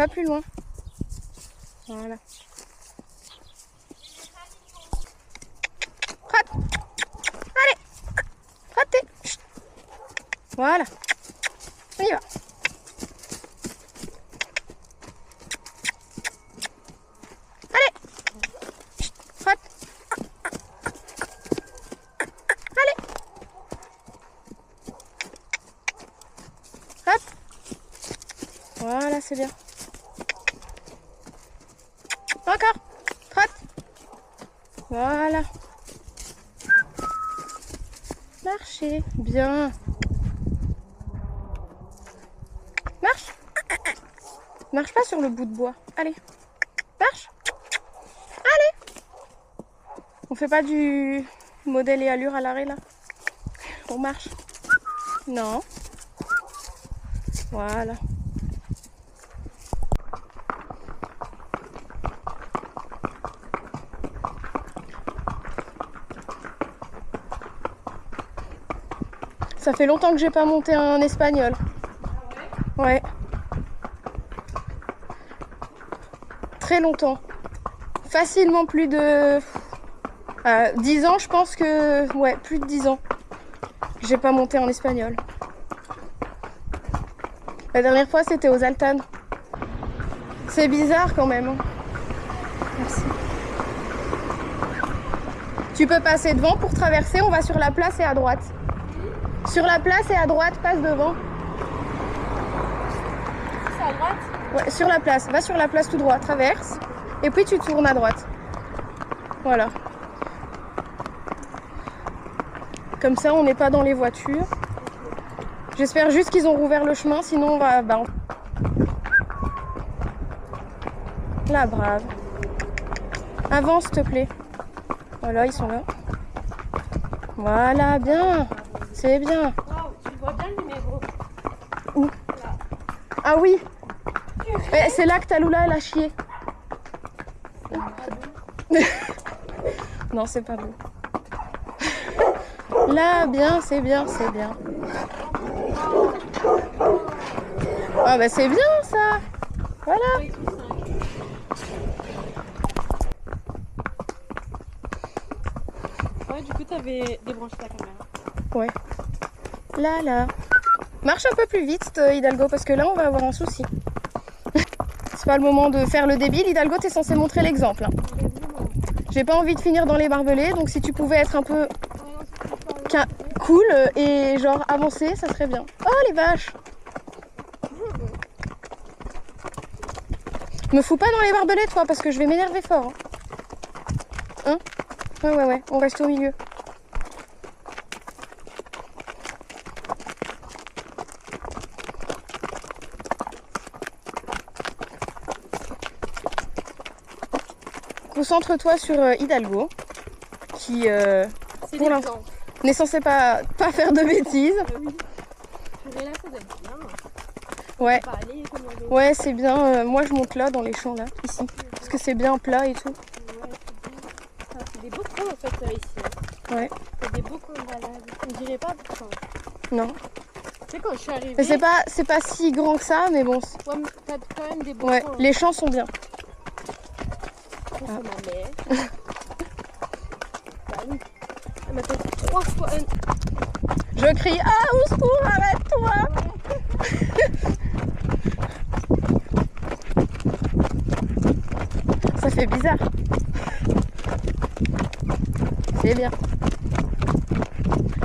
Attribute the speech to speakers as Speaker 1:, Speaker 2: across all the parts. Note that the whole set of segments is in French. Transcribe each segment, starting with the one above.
Speaker 1: Pas plus loin. Voilà. Frotte. Allez. Frottez. Voilà. On y va. Allez. Frotte. Allez. Hop. Voilà, c'est bien. Encore. Frotte. Voilà. Marchez. Bien. Marche. Marche pas sur le bout de bois. Allez. Marche. Allez. On fait pas du modèle et allure à l'arrêt là. On marche. Non. Voilà. Ça fait longtemps que j'ai pas monté un espagnol. Ouais. Très longtemps. Facilement plus de 10 ans, je pense que... Ouais, plus de 10 ans. J'ai pas monté en espagnol. La dernière fois, c'était aux Altanes. C'est bizarre quand même. Merci. Tu peux passer devant pour traverser, on va sur la place et à droite. Sur la place et à droite, passe devant.
Speaker 2: C'est à droite?
Speaker 1: Ouais, sur la place. Va sur la place tout droit, traverse. Et puis tu tournes à droite. Voilà. Comme ça, on n'est pas dans les voitures. J'espère juste qu'ils ont rouvert le chemin, sinon on va... La brave. Avance, s'il te plaît. Voilà, ils sont là. Voilà, bien. C'est bien.
Speaker 2: Wow, tu vois bien le numéro.
Speaker 1: Où? Ah oui. C'est là que Talula, elle a chié. Non, c'est pas beau. Là, bien, c'est bien, c'est bien. Ah bah c'est bien ça. Voilà.
Speaker 2: Ouais, du coup, t'avais débranché la caméra.
Speaker 1: Ouais. Là, là. Marche un peu plus vite, Hidalgo, parce que là, on va avoir un souci. C'est pas le moment de faire le débile. Hidalgo, t'es censé montrer l'exemple. Hein. J'ai pas envie de finir dans les barbelés, donc si tu pouvais être un peu cool et genre avancer, ça serait bien. Oh, les vaches! Me fous pas dans les barbelés, toi, parce que je vais m'énerver fort. Hein? Ouais, on reste au milieu. Concentre-toi sur Hidalgo, qui pour l'instant n'est censé pas faire de bêtises.
Speaker 2: Oui. Mais là, ça doit être bien.
Speaker 1: Ouais,
Speaker 2: Pas aller comme dans l'autre.
Speaker 1: ouais, c'est bien. Moi, je monte là, dans les champs, là, ici. Parce que c'est bien plat et tout.
Speaker 2: Ouais, c'est bien. Enfin, c'est des beaux coins en fait ici.
Speaker 1: Ouais.
Speaker 2: C'est des beaux coins de balade. On dirait pas pourtant.
Speaker 1: Non.
Speaker 2: Tu sais, quand je suis arrivée.
Speaker 1: Mais c'est pas si grand que ça, mais bon.
Speaker 2: Ouais, mais t'as quand même des beaux
Speaker 1: Ouais,
Speaker 2: coins.
Speaker 1: les champs sont bien.
Speaker 2: C'est ma mère. Bah oui. Elle m'a fait 3 fois.
Speaker 1: Je crie, ah, au secours, arrête-toi! Ça fait bizarre. C'est bien.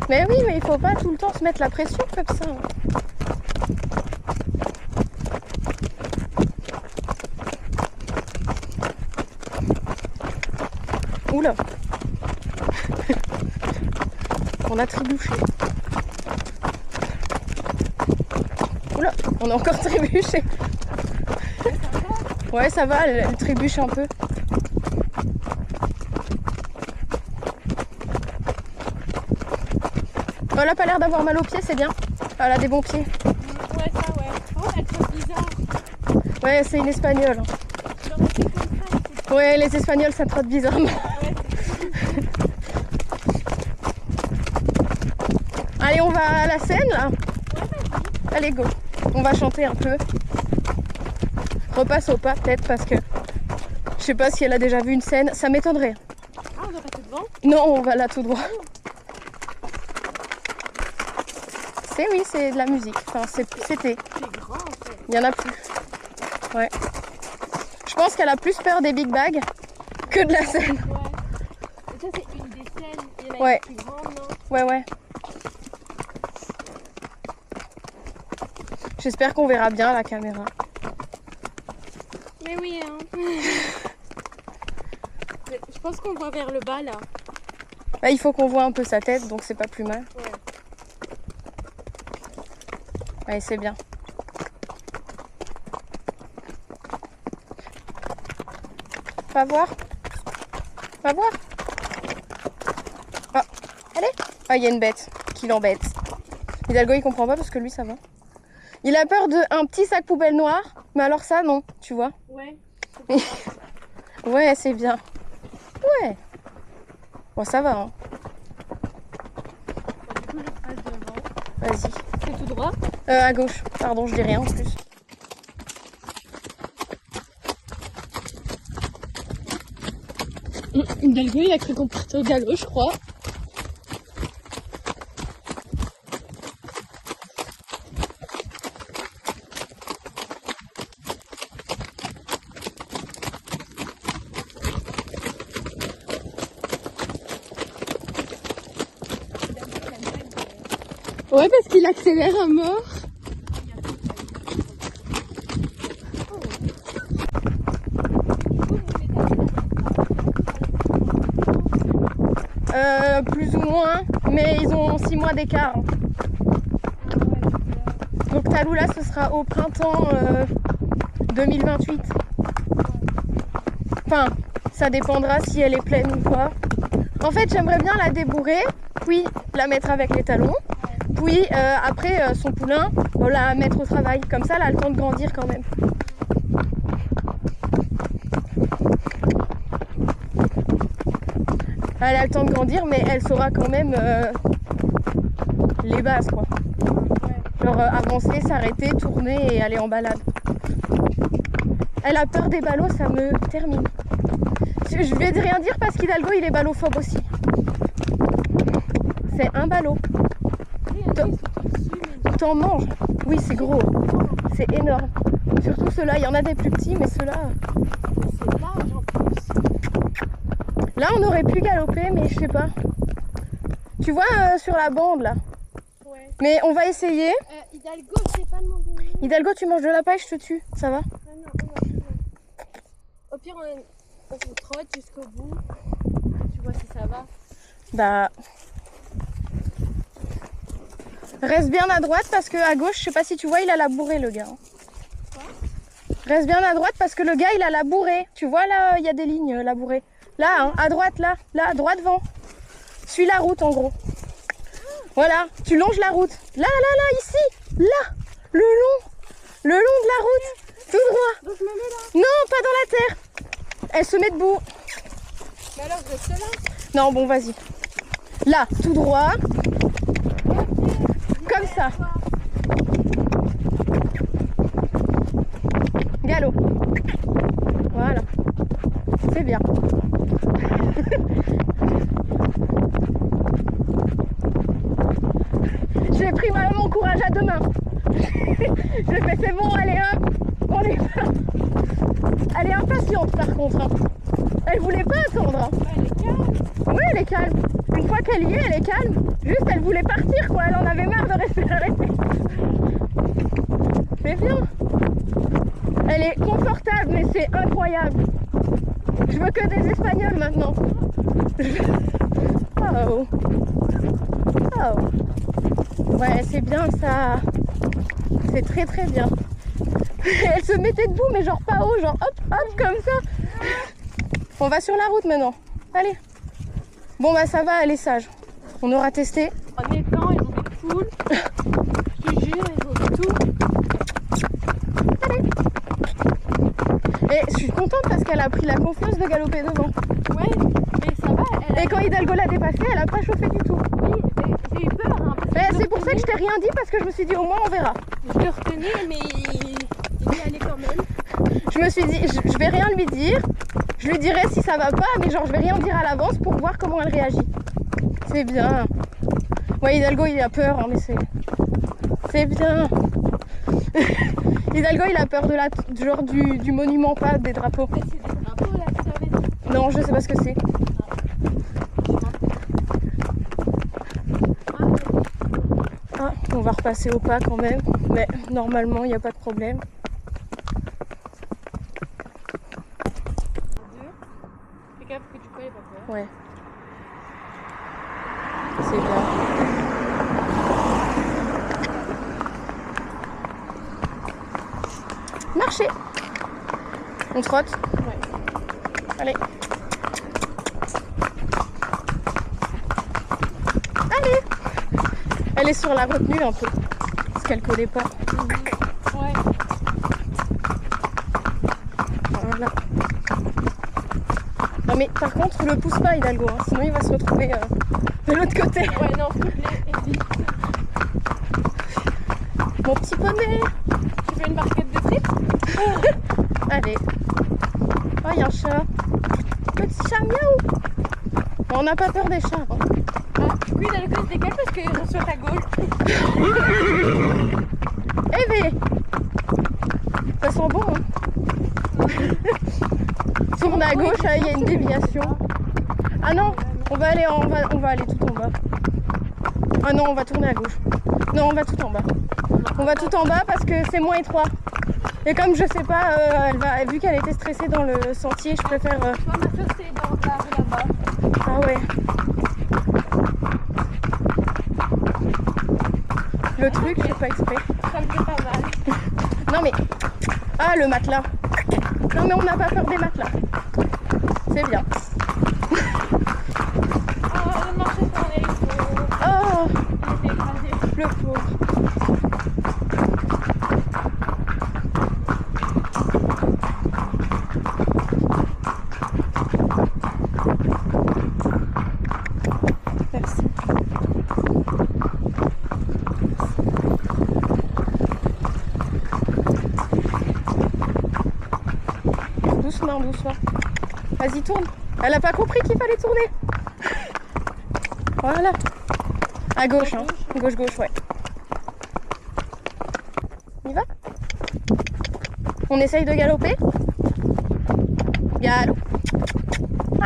Speaker 1: Mais oui, mais il faut pas tout le temps se mettre la pression comme ça. Oula. On a trébuché. Oula, on a encore trébuché. Ouais, ça va, elle trébuche un peu. Oh, elle a pas l'air d'avoir mal aux pieds, c'est bien. Elle a des bons pieds.
Speaker 2: Ouais, ça, ouais. Oh, elle trouve bizarre.
Speaker 1: Ouais, c'est une espagnole.
Speaker 2: Genre, elle fait comme ça, elle fait-
Speaker 1: Ouais, les espagnols, ça trotte bizarrement.
Speaker 2: Ouais,
Speaker 1: Allez, on va à la scène, là. Allez, go. On va chanter un peu. repasse au pas peut-être parce que je sais pas si elle a déjà vu une scène, ça m'étonnerait.
Speaker 2: Ah, on va passer devant?
Speaker 1: Non, on va là tout droit. Oui, c'est de la musique. Enfin, c'était.
Speaker 2: C'est grand en fait.
Speaker 1: Il y en a plus. Ouais. Je pense qu'elle a plus peur des big bags que de la scène.
Speaker 2: Ouais. Et ça, c'est une des scènes. Il y en a
Speaker 1: Ouais.
Speaker 2: une plus grande, non?
Speaker 1: Ouais. J'espère qu'on verra bien la caméra.
Speaker 2: Mais oui, hein. Mais je pense qu'on voit vers le bas là.
Speaker 1: Là, il faut qu'on voit un peu sa tête, donc c'est pas plus mal.
Speaker 2: Ouais.
Speaker 1: Ouais, c'est bien. Va voir. Va voir. Ah, allez. Ah, il y a une bête qui l'embête. Hidalgo, il comprend pas parce que lui, ça va. Il a peur d'un petit sac poubelle noir, mais alors ça, non, tu vois.
Speaker 2: Ouais.
Speaker 1: Ouais, c'est bien. Ouais. Bon, ça va, hein.
Speaker 2: Du coup, je passe devant.
Speaker 1: Vas-y.
Speaker 2: C'est tout droit?
Speaker 1: À gauche. Pardon, je dis rien en plus.
Speaker 2: Hidalgo, il a cru qu'on partait au galop, je crois. Ouais, parce qu'il accélère à mort.
Speaker 1: Plus ou moins, mais ils ont 6 mois d'écart. Donc Talula, ce sera au printemps 2028. Enfin, ça dépendra si elle est pleine ou pas. En fait, j'aimerais bien la débourrer, puis la mettre avec les talons, puis après son poulain, la mettre au travail. Comme ça, elle a le temps de grandir quand même. Elle a le temps de grandir, mais elle saura quand même les bases, quoi. Genre avancer, s'arrêter, tourner et aller en balade. Elle a peur des ballots, ça me termine. Je vais rien dire parce qu'Hidalgo, il est ballophobe aussi. C'est un ballot. T'en manges? Oui, c'est gros. C'est énorme. Surtout ceux-là, il y en a des plus petits, mais ceux-là...
Speaker 2: C'est large en plus.
Speaker 1: Là, on aurait pu galoper, mais je sais pas. Tu vois, sur la bande, là.
Speaker 2: Ouais.
Speaker 1: Mais on va essayer.
Speaker 2: Hidalgo, je sais pas demander.
Speaker 1: Hidalgo, tu manges de la paille, je te tue. Ça va?
Speaker 2: Ah non, on va. Au pire, on trotte jusqu'au bout. Tu vois si ça va.
Speaker 1: Bah... Reste bien à droite parce que à gauche, je sais pas si tu vois, il a la bourrée, le gars.
Speaker 2: Quoi?
Speaker 1: Reste bien à droite parce que le gars, il a la bourrée. Tu vois, là, il y a des lignes, la bourrée. Là, hein, à droite, là, droit devant. Suis la route, en gros. Voilà, tu longes la route. Là, ici, là, le long de la route, tout droit.
Speaker 2: Donc je me mets là.
Speaker 1: Non, pas dans la terre. Elle se met debout.
Speaker 2: Mais alors, je reste là.
Speaker 1: Non, bon, vas-y. Là, tout droit. Comme ça. Galop. Voilà. C'est bien. J'ai pris mon courage à deux mains. J'ai fait c'est bon, allez hop, on est là. Elle est impatiente par contre. Hein. Elle voulait pas attendre. Hein.
Speaker 2: Elle est calme.
Speaker 1: Oui, elle est calme. Une fois qu'elle y est, elle est calme. Juste, elle voulait partir, quoi. Elle en avait marre de rester arrêtée. C'est bien. Elle est confortable, mais c'est incroyable. Je veux que des Espagnols maintenant. Oh. Oh. Ouais, c'est bien ça. C'est très très bien. Elle se mettait debout, mais genre pas haut, genre hop, hop, comme ça. On va sur la route maintenant. Allez. Bon bah ça va, elle est sage. On aura testé.
Speaker 2: En étant, ils ont des poules. Je te jure, ils ont tout.
Speaker 1: Allez. Et je suis contente parce qu'elle a pris la confiance de galoper devant.
Speaker 2: Ouais, mais ça va.
Speaker 1: Et quand Hidalgo l'a dépassée, elle a pas chauffé du tout.
Speaker 2: Oui, j'ai eu peur. Hein, parce que
Speaker 1: Mais
Speaker 2: je
Speaker 1: c'est pour ça que je t'ai rien dit parce que je me suis dit au moins on verra.
Speaker 2: Je le retenais, mais il y allait quand même.
Speaker 1: Je me suis dit, je vais rien lui dire. Je lui dirai si ça va pas, mais genre je vais rien dire à l'avance pour voir comment elle réagit. C'est bien. Ouais, Hidalgo il a peur, hein, mais c'est bien. Hidalgo il a peur de genre du monument, pas des drapeaux.
Speaker 2: Mais c'est des drapeaux là que tu avais dit.
Speaker 1: Non, je sais pas ce que c'est. Ah, on va repasser au pas quand même, mais normalement il n'y a pas de problème.
Speaker 2: Fais gaffe que tu peux aller pas peur.
Speaker 1: Ouais. C'est bien. Marcher. On trotte.
Speaker 2: Ouais.
Speaker 1: Allez. Allez. Elle est sur la retenue un peu. Parce qu'elle collait pas.
Speaker 2: Ouais.
Speaker 1: Voilà. Non mais par contre le pousse pas Hidalgo, hein, sinon il va se retrouver de l'autre côté.
Speaker 2: Ouais, non, s'il te plaît, évite.
Speaker 1: Mon petit poney.
Speaker 2: Tu veux une barquette de frites?
Speaker 1: Allez. Oh, il y a un chat. Petit chat, miaou. On n'a pas peur des chats. Hein.
Speaker 2: Ah, oui, dans le côté des parce qu'ils sont sur ta gauche.
Speaker 1: Eh ben, ça sent bon. Hein. Tourne à gauche, il y a une déviation. Ah non, on va aller tout en bas. Ah non, on va tourner à gauche. Non, on va tout en bas. On va tout en bas parce que c'est moins étroit. Et comme je sais pas, vu qu'elle était stressée dans le sentier, je préfère.
Speaker 2: Moi, ma soeur, c'est dans la rue là-bas.
Speaker 1: Ah ouais. Le truc, je fais pas exprès.
Speaker 2: Ça me fait pas mal.
Speaker 1: Non mais. Ah, le matelas. Non mais on n'a pas peur des matelas. C'est bien.
Speaker 2: Oh, le marché sur les
Speaker 1: Oh,
Speaker 2: il était écrasé.
Speaker 1: le pauvre. Merci. Doucement, doucement. Vas-y, tourne. Elle a pas compris qu'il fallait tourner. Voilà. À gauche, hein. Gauche, gauche, ouais. On y va? On essaye de galoper? Galop.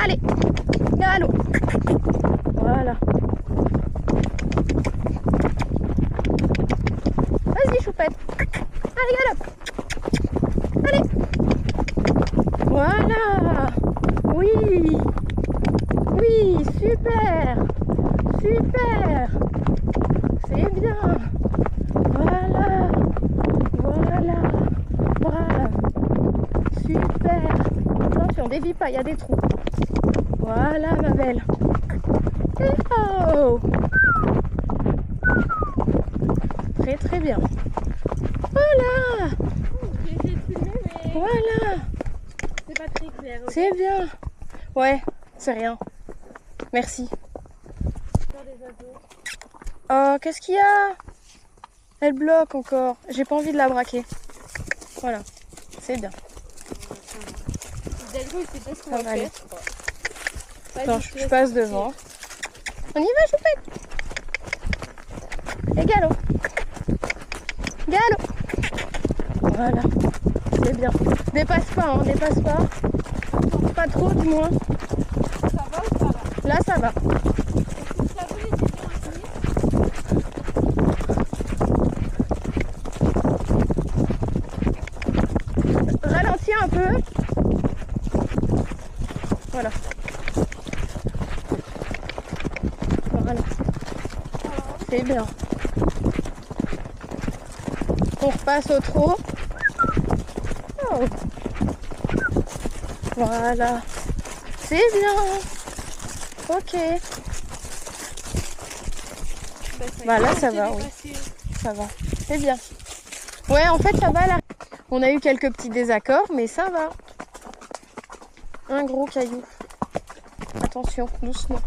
Speaker 1: Allez. Galop. Voilà. Vas-y, choupette. Allez, galope. Allez. Voilà. Oui. Oui, super. Super. C'est bien. Voilà. Voilà. Brave. Super. Attention, dévie pas, il y a des trous. Voilà, ma belle. Oh. Très très bien. Voilà.
Speaker 2: J'ai essayé de filmer, mais
Speaker 1: Voilà.
Speaker 2: c'est pas très clair.
Speaker 1: C'est bien. Ouais, c'est rien. Merci.
Speaker 2: Faire des oiseaux.
Speaker 1: Oh, qu'est-ce qu'il y a? Elle bloque encore. J'ai pas envie de la braquer. Voilà. C'est bien.
Speaker 2: Hidalgo, il sait pas ce qu'on
Speaker 1: Ça
Speaker 2: va
Speaker 1: va aller.
Speaker 2: faire.
Speaker 1: Attends, je passe devant. On y va, choupette. Et galop. Galop. Voilà. C'est bien. Dépasse pas, hein. Dépasse pas. Pas trop, du moins.
Speaker 2: Ça va ou ça va?
Speaker 1: Là, ça va.
Speaker 2: Est-ce que ça va les idées
Speaker 1: Ralentis un peu. Voilà. Voilà. C'est bien. On repasse au trot. Oh. Voilà. C'est bien. Ok. Voilà, ça va, oui. Ça va. C'est bien. Ouais, en fait, ça va là. On a eu quelques petits désaccords, mais ça va. Un gros caillou. Attention, doucement.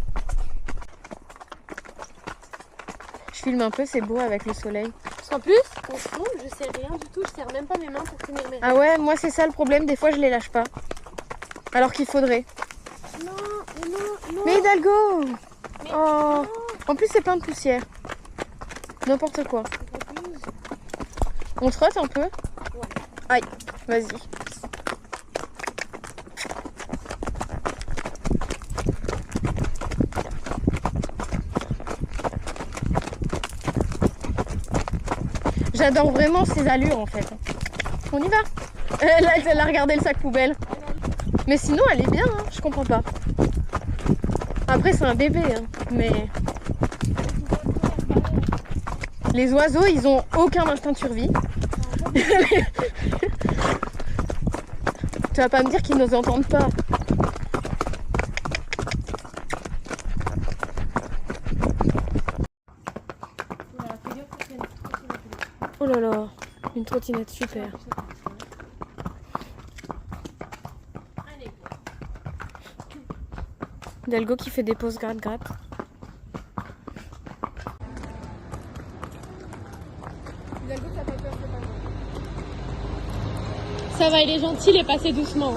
Speaker 1: Je filme un peu, c'est beau avec le soleil.
Speaker 2: En plus, quand je tombe, je serre rien du tout. Je serre même pas mes mains pour tenir mes
Speaker 1: Ah ouais, moi c'est ça le problème, des fois je les lâche pas. Alors qu'il faudrait.
Speaker 2: Non, non.
Speaker 1: Mais Hidalgo!
Speaker 2: Mais
Speaker 1: Oh!
Speaker 2: non.
Speaker 1: En plus c'est plein de poussière. N'importe quoi. On trotte un peu? Aïe, vas-y. J'adore vraiment ses allures en fait. On y va. Là, elle a regardé le sac poubelle. Mais sinon, elle est bien, hein, je comprends pas. Après, c'est un bébé, hein, mais... Les oiseaux, ils ont aucun instinct de survie. Tu vas pas me dire qu'ils nous entendent pas. Oh là là, une trottinette, super. Hidalgo qui fait des pauses gratte-gratte.
Speaker 2: Ça va, il est gentil, il est passé doucement.